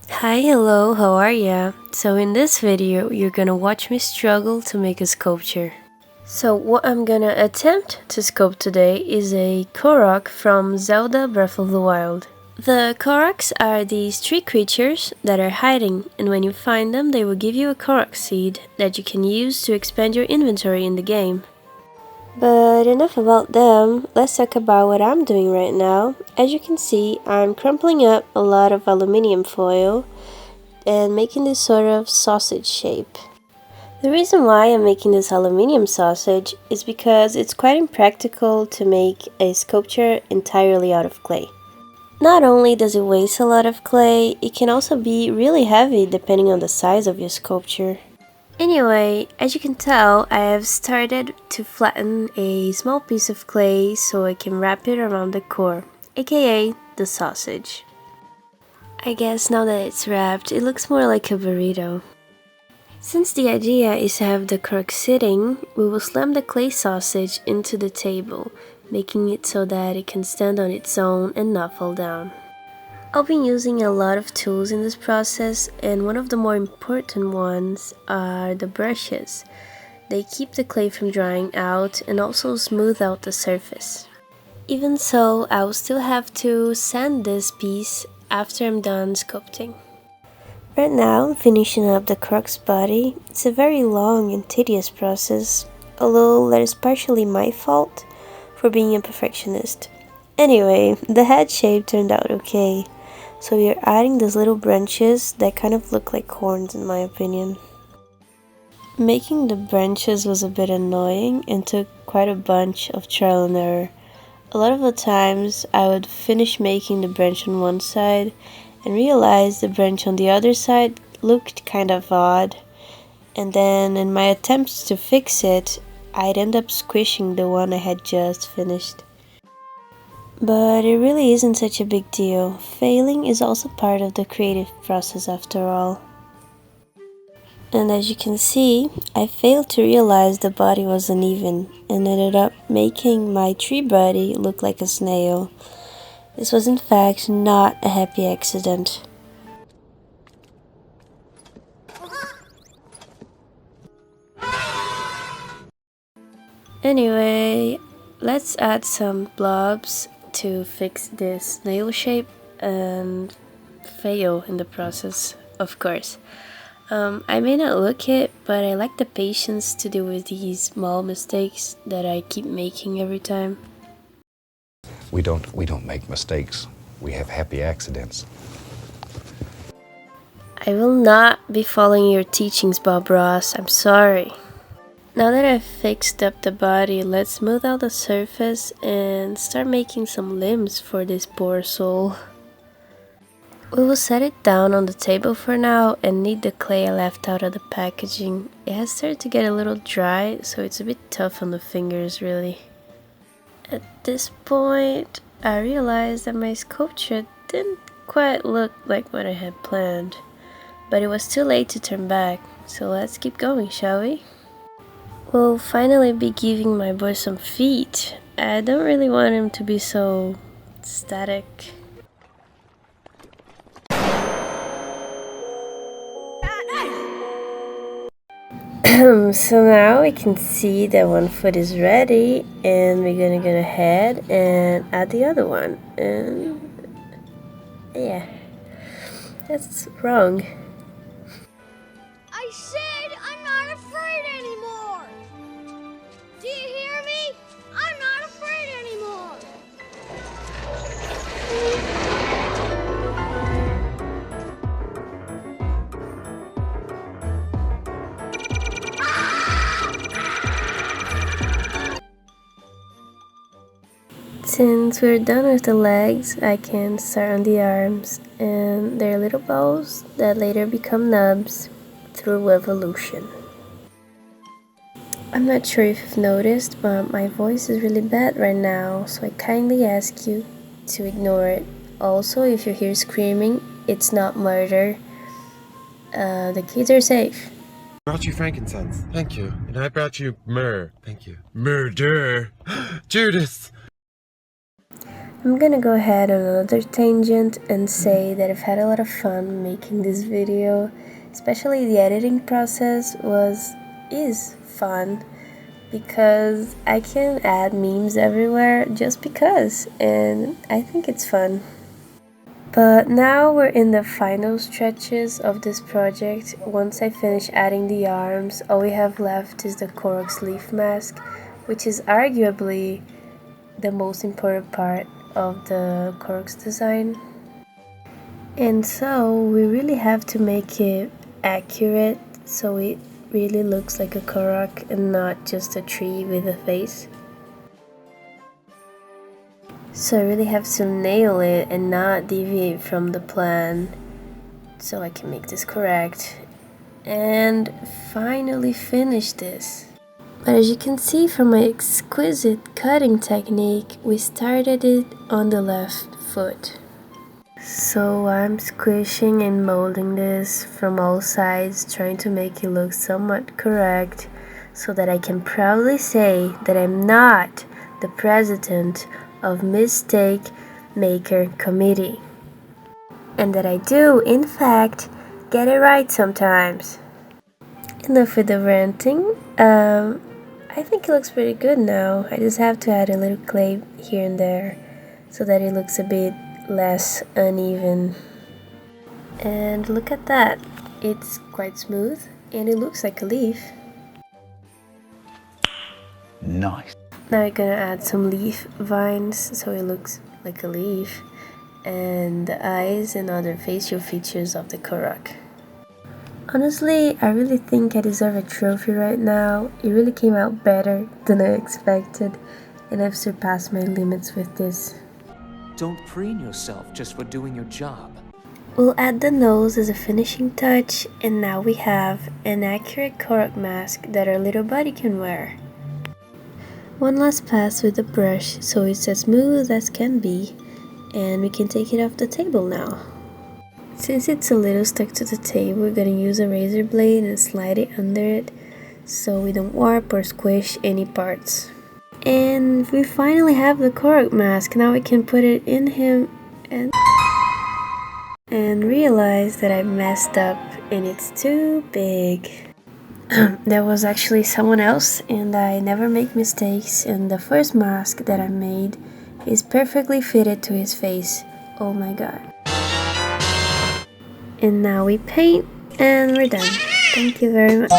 Hi, hello, how are ya? So in this video, you're gonna watch me struggle to make a sculpture. So what I'm gonna attempt to sculpt today is a Korok from Zelda Breath of the Wild. The Koroks are these tree creatures that are hiding, and when you find them, they will give you a Korok seed that you can use to expand your inventory in the game. But enough about them, let's talk about what I'm doing right now. As you can see, I'm crumpling up a lot of aluminium foil and making this sort of sausage shape. The reason why I'm making this aluminium sausage is because it's quite impractical to make a sculpture entirely out of clay. Not only does it waste a lot of clay, it can also be really heavy depending on the size of your sculpture. Anyway, as you can tell, I have started to flatten a small piece of clay so I can wrap it around the core, aka the sausage. I guess now that it's wrapped, it looks more like a burrito. Since the idea is to have the crook sitting, we will slam the clay sausage into the table, making it so that it can stand on its own and not fall down. I've been using a lot of tools in this process, and one of the more important ones are the brushes. They keep the clay from drying out and also smooth out the surface. Even so, I will still have to sand this piece after I'm done sculpting. Right now, I'm finishing up the croc's body. It's a very long and tedious process, although that is partially my fault for being a perfectionist. Anyway, the head shape turned out okay, so we are adding these little branches that kind of look like horns in my opinion. Making the branches was a bit annoying and took quite a bunch of trial and error. A lot of the times I would finish making the branch on one side and realize the branch on the other side looked kind of odd, and then in my attempts to fix it, I'd end up squishing the one I had just finished. But it really isn't such a big deal. Failing is also part of the creative process after all. And as you can see, I failed to realize the body was uneven and ended up making my tree body look like a snail. This was in fact not a happy accident. Anyway, let's add some blobs to fix this snail shape and fail in the process, of course. I may not look it, but I like the patience to deal with these small mistakes that I keep making every time. We don't make mistakes. We have happy accidents. I will not be following your teachings, Bob Ross. I'm sorry. Now that I've fixed up the body, let's smooth out the surface and start making some limbs for this poor soul. We will set it down on the table for now and knead the clay I left out of the packaging. It has started to get a little dry, so it's a bit tough on the fingers really. At this point, I realized that my sculpture didn't quite look like what I had planned. But it was too late to turn back, so let's keep going, shall we? We'll finally be giving my boy some feet. I don't really want him to be so static. So now we can see that one foot is ready, and we're gonna go ahead and add the other one. And yeah, that's wrong. I said I'm not afraid anymore! Do you hear me? I'm not afraid anymore! Since we're done with the legs, I can start on the arms, and they're little balls that later become nubs through evolution. I'm not sure if you've noticed, but my voice is really bad right now, so I kindly ask you to ignore it. Also, if you hear screaming, it's not murder. The kids are safe. I brought you frankincense. Thank you. And I brought you myrrh. Thank you. Murder. Judas! I'm gonna go ahead on another tangent and say that I've had a lot of fun making this video. Especially the editing process is fun because I can add memes everywhere just because, and I think it's fun. But now we're in the final stretches of this project. Once I finish adding the arms, all we have left is the Korok sleeve mask, which is arguably the most important part of the Korok's design. And so we really have to make it accurate so it really looks like a Korok and not just a tree with a face. So I really have to nail it and not deviate from the plan so I can make this correct and finally finish this. But as you can see from my exquisite cutting technique, we started it on the left foot. So I'm squishing and molding this from all sides, trying to make it look somewhat correct so that I can proudly say that I'm not the president of Mistake Maker Committee. And that I do, in fact, get it right sometimes. Enough with the ranting. I think it looks pretty good now. I just have to add a little clay here and there so that it looks a bit less uneven. And look at that. It's quite smooth and it looks like a leaf. Nice. Now we're gonna add some leaf vines so it looks like a leaf, and the eyes and other facial features of the Korok. Honestly, I really think I deserve a trophy right now. It really came out better than I expected, and I've surpassed my limits with this. Don't preen yourself just for doing your job. We'll add the nose as a finishing touch, and now we have an accurate Korok mask that our little buddy can wear. One last pass with the brush so it's as smooth as can be, and we can take it off the table now. Since it's a little stuck to the table, we're gonna use a razor blade and slide it under it so we don't warp or squish any parts. And we finally have the Korok mask. Now we can put it in him and realize that I messed up and it's too big. There was actually someone else, and I never make mistakes, and the first mask that I made is perfectly fitted to his face. Oh my god. And now we paint and we're done. Thank you very much.